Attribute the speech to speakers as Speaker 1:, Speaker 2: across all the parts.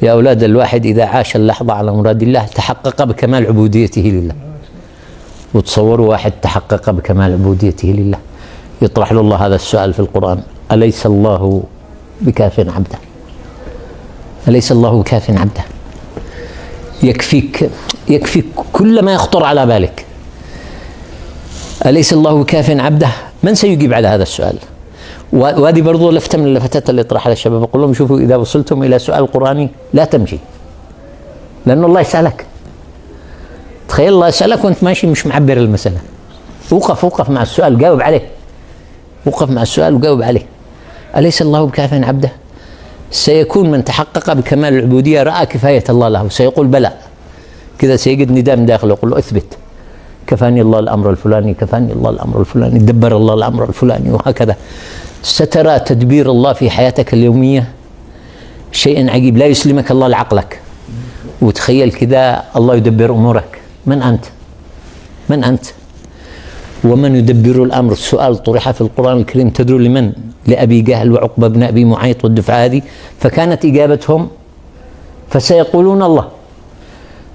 Speaker 1: يا أولاد، الواحد إذا عاش اللحظة على مراد الله تحقق بكمال عبوديته لله. وتصوروا واحد تحقق بكمال عبوديته لله، يطرح له الله هذا السؤال في القرآن: أليس الله بكاف عبده؟ أليس الله بكاف عبده؟ يكفيك كل ما يخطر على بالك. أليس الله بكاف عبده؟ من سيجيب على هذا السؤال؟ وهذه برضو لفتة من اللفتات اللي اطرحها للشباب، أقول لهم: شوفوا، إذا وصلتم إلى سؤال قرآني لا تمشي، لأن الله يسألك. تخيل الله يسألك وأنت ماشي مش معبر المسألة. وقف مع السؤال، جاوب عليه. وقف مع السؤال وجاوب عليه. أليس الله بكاف عبده؟ سيكون من تحقق بكمال العبودية رأى كفاية الله له، سيقول بلى. كذا سيجد نداء من داخله يقول له: اثبت، كفاني الله الأمر الفلاني، كفاني الله الأمر الفلاني، دبر الله الأمر الفلاني، وهكذا. سترى تدبير الله في حياتك اليومية شيء عجيب لا يسلمك الله لعقلك. وتخيل كذا الله يدبر أمورك. من أنت؟ ومن يدبر الأمر؟ السؤال طرح في القرآن الكريم، تدروا لمن؟ لأبي جهل وعقبة بن أبي معيط والدفعة هذه. فكانت إجابتهم: فسيقولون الله.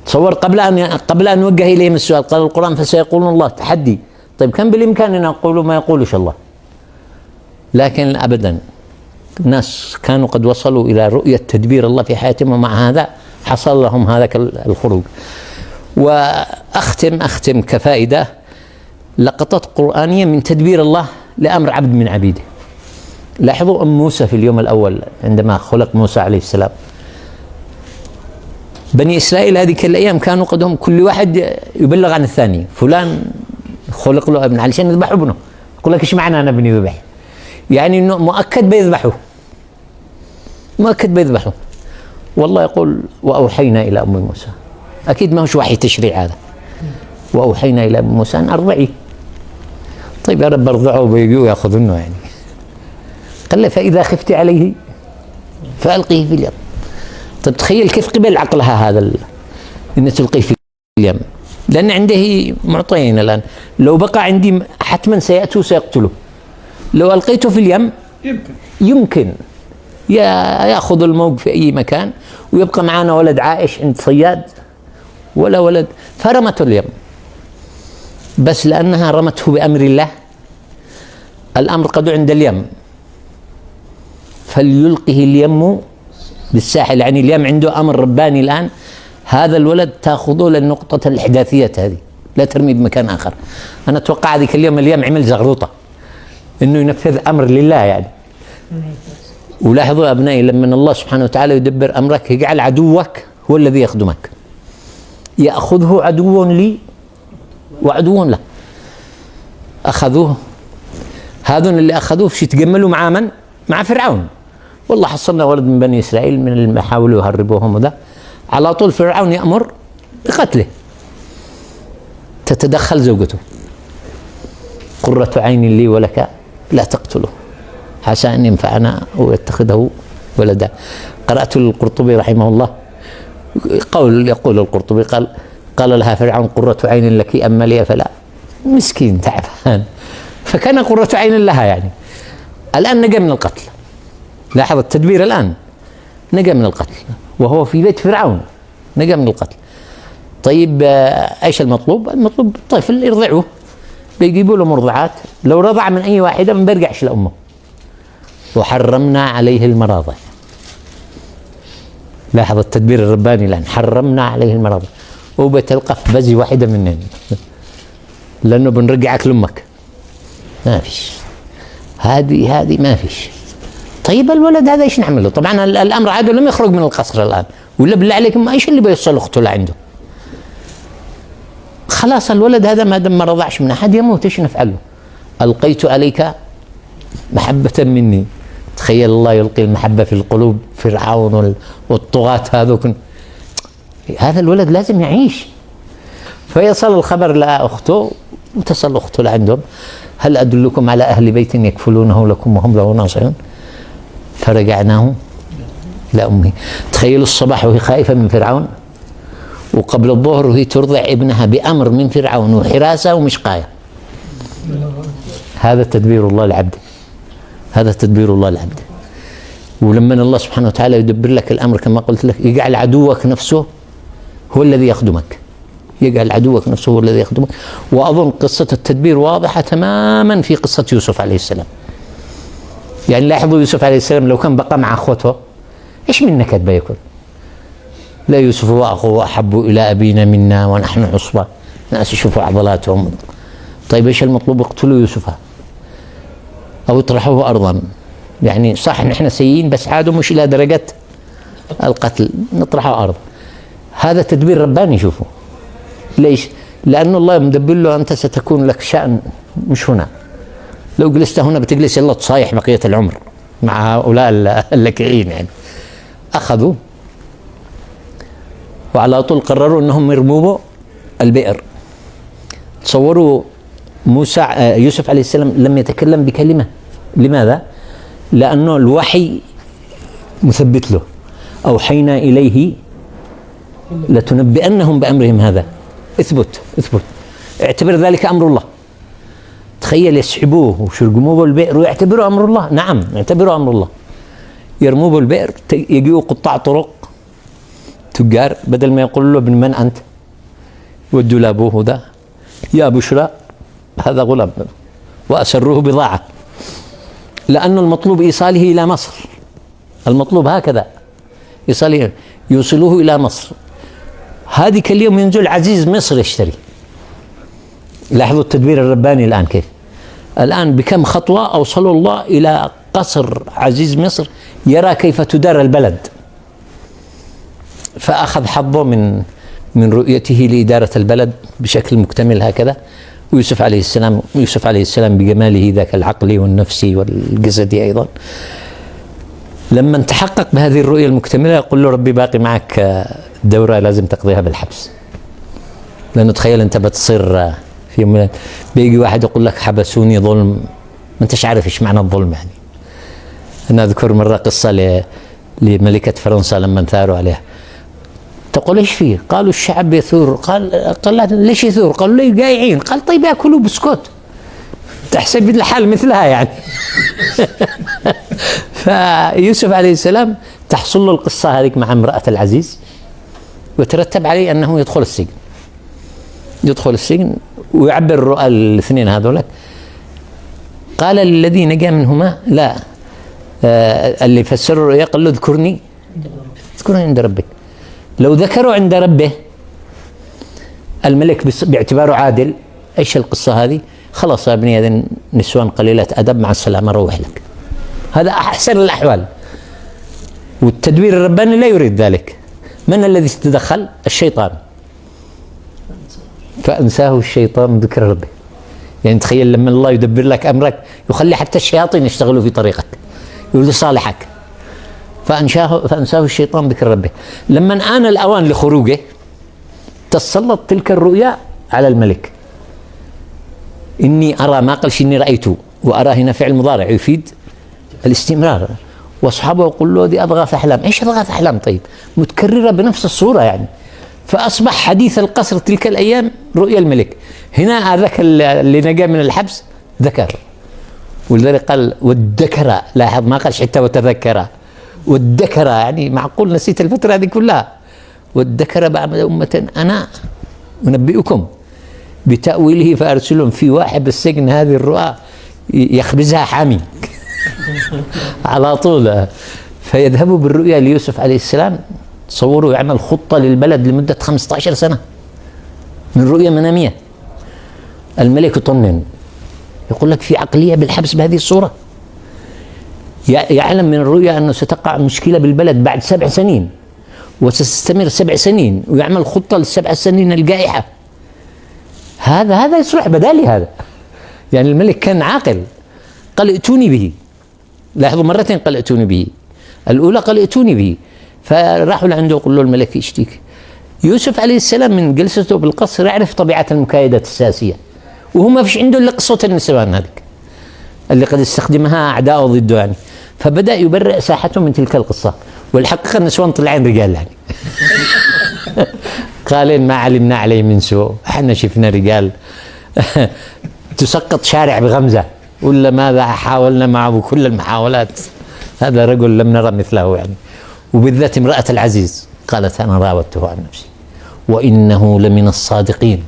Speaker 1: تصور قبل أن نوجه إليهم السؤال قال القرآن: فسيقولون الله. تحدي. طيب كان بالإمكان أن يقولوا ما يقولش الله، لكن أبدا. الناس كانوا قد وصلوا إلى رؤية تدبير الله في حياتهم، ومع هذا حصل لهم هذا الخروج. وأختم كفائدة لقطات قرآنية من تدبير الله لأمر عبد من عبيده. لاحظوا أم موسى في اليوم الأول عندما خلق موسى عليه السلام. بني إسرائيل هذه الأيام كانوا قدهم كل واحد يبلغ عن الثاني. فلان خلق له ابن علشان يذبح ابنه، يقول لك: إيش معنى أنا ابني ذبح؟ يعني إنه مؤكد بيذبحه. والله يقول: وأوحينا إلى أم موسى. أكيد ما هوش وحي تشريع هذا. وأوحينا إلى أم موسى أن أرضعيه. طيب يا رب ارضعه وبيجوا يأخذونه يعني. قال: فإذا خفت عليه فألقيه في اليم. طيب تخيل كيف قبل عقلها هذا إن تلقيه في اليم، لأن عنده معطيين الآن. لو بقى عندي حتما سيأتوا سيقتله. لو ألقيته في اليم يمكن يأخذ الموج في أي مكان، ويبقى معنا ولد عائش عند صياد ولا ولد. فرمته اليم، بس لأنها رمته بأمر الله، الأمر قد عند اليم، فليلقه اليم بالساحل. يعني اليم عنده أمر رباني الآن. هذا الولد تأخذه للنقطة الإحداثية هذه، لا ترمي بمكان آخر. أنا أتوقع ذيك اليوم اليم عمل زغروطة إنه ينفذ أمر لله يعني. ولاحظوا أبنائي، لما الله سبحانه وتعالى يدبر أمرك يجعل عدوك هو الذي يخدمك. يأخذه عدو لي وعدو له. أخذوه، هذون اللي أخذوه يتجملوا مع من؟ مع فرعون. والله حصلنا ولد من بني إسرائيل من اللي حاولوا يهربوهم، وذا على طول فرعون يأمر بقتله. تتدخل زوجته: قرة عين لي ولك لا تقتله عسى أن ينفعنا أو يتخذه ولدا. قرأت القرطبي رحمه الله يقول القرطبي قال لها فرعون: قرة عين لك أما لي فلا. مسكين تعبان، فكان قرة عين لها يعني. الآن نجا من القتل. لاحظ التدبير الآن، نجا من القتل وهو في بيت فرعون، نجا من القتل. طيب ايش المطلوب؟ المطلوب طفل يرضعوه، بيجيبوا له مرضعات، لو رضع من اي واحده ما بيرجعش لامه. وحرمنا عليه المراضع. لاحظ التدبير الرباني الان، حرمنا عليه المراضع، وبتلقى في بزي واحده مننا لانه بنرجعك لامك. ما فيش، هذه ما فيش. طيب الولد هذا ايش نعمله؟ طبعا الامر عاد لم يخرج من القصر الان، ولا بالله عليكم ايش اللي بيوصل اخته لعنده؟ خلاص الولد هذا ما دام ما رضعش من احد يموت، ايش نفعله؟ القيت عليك محبة مني. تخيل الله يلقي المحبة في القلوب فرعون والطغاة هذوك. هذا الولد لازم يعيش. فيصل الخبر لاخته، وتصل اخته لعندهم: هل ادلكم على اهل بيت يكفلونه لكم وهم له ناصحون؟ فرجعناه لأمه. تخيلوا الصباح وهي خائفة من فرعون، وقبل الظهر وهي ترضع ابنها بأمر من فرعون وحراسة ومشقاية. هذا تدبير الله لعبده، هذا تدبير الله لعبده. ولما الله سبحانه وتعالى يدبر لك الأمر كما قلت لك، يجعل عدوك نفسه هو الذي يخدمك، يجعل عدوك نفسه هو الذي يخدمك. وأظن قصة التدبير واضحة تماما في قصة يوسف عليه السلام. يعني لاحظوا يوسف عليه السلام لو كان بقى مع أخوته إيش من نكد بيكون؟ لا يوسف وأخوه أحب إلى أبينا منا ونحن عصبة، الناس يشوفوا عضلاتهم. طيب إيش المطلوب؟ اقتلوا يوسف أو اطرحوه أرضا. يعني صح نحن سيئين بس عادوا مش إلى درجة القتل، نطرحه أرض. هذا تدبير رباني. شوفوا ليش؟ لأن الله مدبر له أنت ستكون لك شأن مش هنا، لو جلست هنا بتجلس يلا تصايح بقية العمر مع هؤلاء اللكعين. يعني أخذوا وعلى طول قرروا أنهم يرموا البئر. تصوروا يوسف عليه السلام لم يتكلم بكلمة. لماذا؟ لأنه الوحي مثبت له، أوحينا إليه لتنبئنهم بأمرهم هذا. اثبت اعتبر ذلك أمر الله. تخيل يسحبوه ويرموه بالبئر ويعتبروا أمر الله. نعم يعتبروا أمر الله. يرموه بالبئر، يجيوا قطاع طرق تجار بدل ما يقول له ابن من أنت ودوا لابوه ده يا بشرى هذا غلام، وأسروه بضاعة، لأن المطلوب إيصاله إلى مصر. المطلوب هكذا إيصاله، يوصلوه إلى مصر. هذيك اليوم ينزل عزيز مصر يشتري. لاحظوا التدبير الرباني الآن كيف. الآن بكم خطوة أوصلوا الله إلى قصر عزيز مصر يرى كيف تدار البلد، فأخذ حظه من رؤيته لإدارة البلد بشكل مكتمل هكذا. ويوسف عليه السلام بجماله ذاك العقلي والنفسي والجسدي أيضا، لما تحقق بهذه الرؤية المكتملة يقول له ربي باقي معك دورة لازم تقضيها بالحبس. لأنه تخيل أنت بتصير في يوم بيجي واحد يقول لك حبسوني ظلم، ما أنتش عارف إيش معنى الظلم. يعني أنا أذكر مرة قصة لملكة فرنسا لما ثاروا عليها، تقول ايش فيه؟ قالوا الشعب يثور. قال ليش يثور؟ قالوا لي جايعين. قال طيب ياكلوا بسكوت، تحسب الحال مثلها يعني. فيوسف عليه السلام تحصل له القصة هذه مع امرأة العزيز، وترتب عليه أنه يدخل السجن ويعبر الرؤى الاثنين هذولك. قال للذي نجا منهما لا، اللي فسر الرؤيا قال له اذكرني عند ربك. لو ذكروا عند ربه الملك باعتباره عادل، ايش القصة هذه؟ خلاص يا ابني هذه نسوان قليلة أدب مع السلامة روح لك. هذا أحسن الأحوال. والتدبير الرباني لا يريد ذلك. من الذي تدخل؟ الشيطان. فأنساه الشيطان ذكر ربه. يعني تخيل لما الله يدبر لك أمرك يخلي حتى الشياطين يشتغلوا في طريقك يقولوا صالحك. فأنساه الشيطان ذكر ربه. لما آن الأوان لخروجه تسلط تلك الرؤيا على الملك. إني أرى، ما قالش إني رأيته، وأرى هنا فعل مضارع يفيد الاستمرار. وأصحابه يقول له دي أضغاث أحلام. إيش أضغاث أحلام؟ طيب متكررة بنفس الصورة يعني. فأصبح حديث القصر تلك الأيام رؤيا الملك. هنا ذاك اللي نجا من الحبس ذكر، ولذلك قال والذكر. لاحظ ما قالش حتى وتذكر، والذكر يعني معقول نسيت الفترة هذه كلها. والذكر بعد أمة أنا أنبئكم بتأويله فأرسلهم. في واحد بالسجن هذه الرؤى يخبزها حامي على طول. فيذهبوا بالرؤيا ليوسف عليه السلام. تصوروا يعمل خطة للبلد لمدة 15 سنة من رؤيا منامية. الملك يطنن، يقول لك في عقلية بالحبس بهذه الصورة. يعلم من الرؤيا أنه ستقع مشكلة بالبلد بعد 7 سنين وستستمر 7 سنين، ويعمل خطة ل7 سنين الجائحة. هذا يصلح بدالي هذا. يعني الملك كان عاقل. قال ائتوني به. لاحظوا مرتين قال ائتوني به. الأولى قال ائتوني به. فراحوا لعنده وقالوا له الملك يشتيك. يوسف عليه السلام من جلسته بالقصر يعرف طبيعة المكايدات السياسية، وهو ما فيش عنده إلا قصة النسوان هذيك اللي قد استخدمها أعداءه ضده يعني. فبدأ يبرئ ساحته من تلك القصة. والحقيقة النسوان طلعين رجال يعني. قالين ما علمنا عليه من سوء، احنا شفنا رجال تسقط شارع بغمزة، ولا ماذا حاولنا معه كل المحاولات هذا رجل لم نرى مثله يعني. وبالذات امرأة العزيز قالت أنا راودته عن نفسي وإنه لمن الصادقين.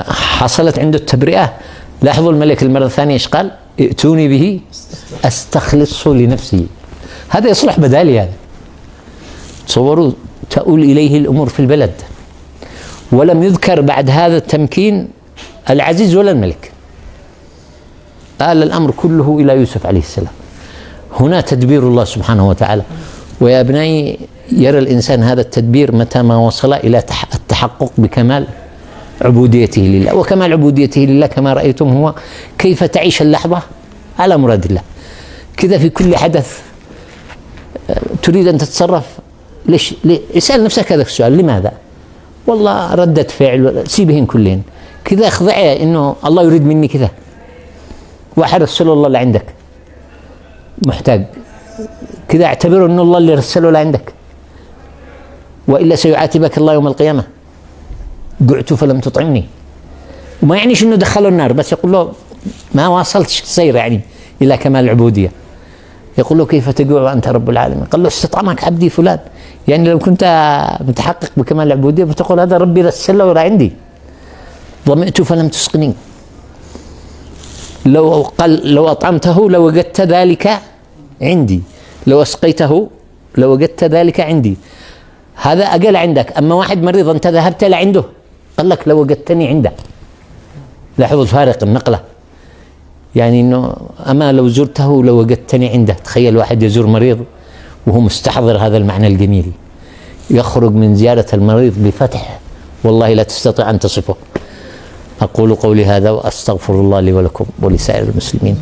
Speaker 1: حصلت عنده التبرئة. لاحظوا الملك المرة الثانية إيش قال؟ ائتوني به أستخلصه لنفسي. هذا يصلح بدالي. هذا تصوروا تؤول إليه الأمور في البلد، ولم يذكر بعد هذا التمكين العزيز ولا الملك، آل الأمر كله إلى يوسف عليه السلام. هنا تدبير الله سبحانه وتعالى. ويا أبنائي، يرى الإنسان هذا التدبير متى ما وصل إلى التحقق بكمال عبوديته لله. وكمال عبوديته لله كما رأيتم هو كيف تعيش اللحظة على مراد الله. كذا في كل حدث تريد أن تتصرف، ليش؟ اسأل نفسك هذا السؤال، لماذا؟ والله ردة فعل، سيبهن كلهن كذا. اخضعي إنه الله يريد مني كذا. واحد رسله الله لعندك محتاج كذا، اعتبره إنه الله اللي رسله لعندك، وإلا سيعاتبك الله يوم القيامة. جعت فلم تطعمني. وما يعنيش إنه دخله النار، بس يقول له ما واصلتش السير يعني إلى كمال العبودية. يقول له كيف تجوع وأنت رب العالمين؟ قال له استطعمك عبدي فلان. يعني لو كنت متحقق بكمال العبودية بتقول هذا ربي رسله ولا عندي. ظمئت فلم تسقني. لو أطعمته لوجدت ذلك عندي، لو أسقيته لوجدت ذلك عندي. هذا أقل عندك. أما واحد مريض أنت ذهبت لعنده قال لك لوجدتني عنده. لاحظوا الفارق، النقلة. يعني إنه أما لو زرته لوجدتني عنده. تخيل واحد يزور مريض وهو مستحضر هذا المعنى الجميل، يخرج من زيارة المريض بفتح والله لا تستطيع أن تصفه. أقول قولي هذا وأستغفر الله لي ولكم ولسائر المسلمين.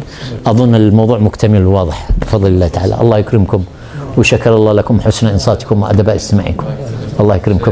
Speaker 1: أظن الموضوع مكتمل وواضح بفضل الله تعالى. الله يكرمكم، وشكر الله لكم حسن إنصاتكم وأدب استماعكم. الله يكرمكم.